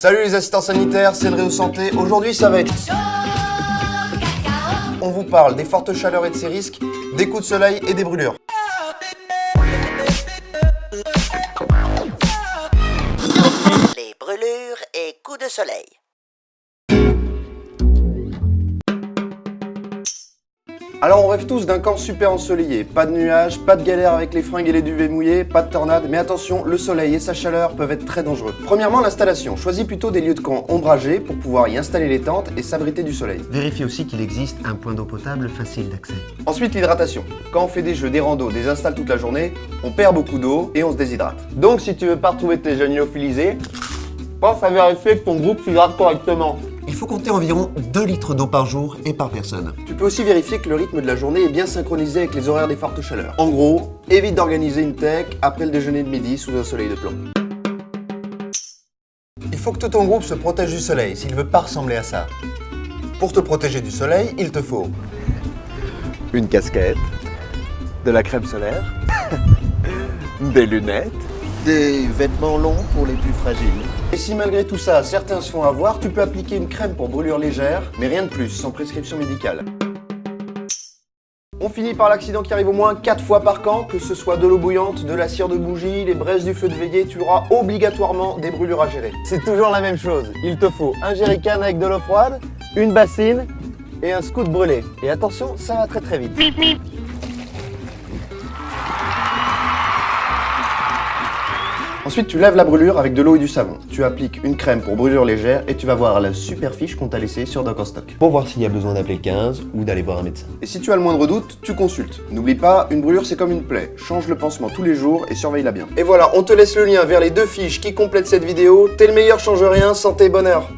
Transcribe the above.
Salut les assistants sanitaires, c'est Réo Santé. Aujourd'hui ça va être... On vous parle des fortes chaleurs et de ses risques, des coups de soleil et des brûlures. Les brûlures et coups de soleil. Alors on rêve tous d'un camp super ensoleillé, pas de nuages, pas de galère avec les fringues et les duvets mouillés, pas de tornade, mais attention, le soleil et sa chaleur peuvent être très dangereux. Premièrement, l'installation. Choisis plutôt des lieux de camp ombragés pour pouvoir y installer les tentes et s'abriter du soleil. Vérifie aussi qu'il existe un point d'eau potable facile d'accès. Ensuite, l'hydratation. Quand on fait des jeux, des randos, des installs toute la journée, on perd beaucoup d'eau et on se déshydrate. Donc si tu veux pas retrouver tes jeunes lyophilisés, pense à vérifier que ton groupe s'hydrate correctement. Il faut compter environ 2 litres d'eau par jour et par personne. Tu peux aussi vérifier que le rythme de la journée est bien synchronisé avec les horaires des fortes chaleurs. En gros, évite d'organiser une tech après le déjeuner de midi sous un soleil de plomb. Il faut que tout ton groupe se protège du soleil s'il veut pas ressembler à ça. Pour te protéger du soleil, il te faut une casquette, de la crème solaire, des lunettes, Des vêtements longs pour les plus fragiles. et si malgré tout ça, certains se font avoir, tu peux appliquer une crème pour brûlure légère, mais rien de plus, sans prescription médicale. On finit par l'accident qui arrive au moins 4 fois par camp, que ce soit de l'eau bouillante, de la cire de bougie, les braises du feu de veillée, tu auras obligatoirement des brûlures à gérer. C'est toujours la même chose, il te faut un jerrycan avec de l'eau froide, une bassine et un scout brûlé. Et attention, ça va très très vite. Ensuite, tu lèves la brûlure avec de l'eau et du savon. Tu appliques une crème pour brûlure légère et tu vas voir la super fiche qu'on t'a laissée sur Doc en Stock. Pour voir s'il y a besoin d'appeler le 15 ou d'aller voir un médecin. Et si tu as le moindre doute, tu consultes. N'oublie pas, une brûlure c'est comme une plaie. Change le pansement tous les jours et surveille-la bien. Et voilà, on te laisse le lien vers les 2 fiches qui complètent cette vidéo. T'es le meilleur, change rien, santé, bonheur.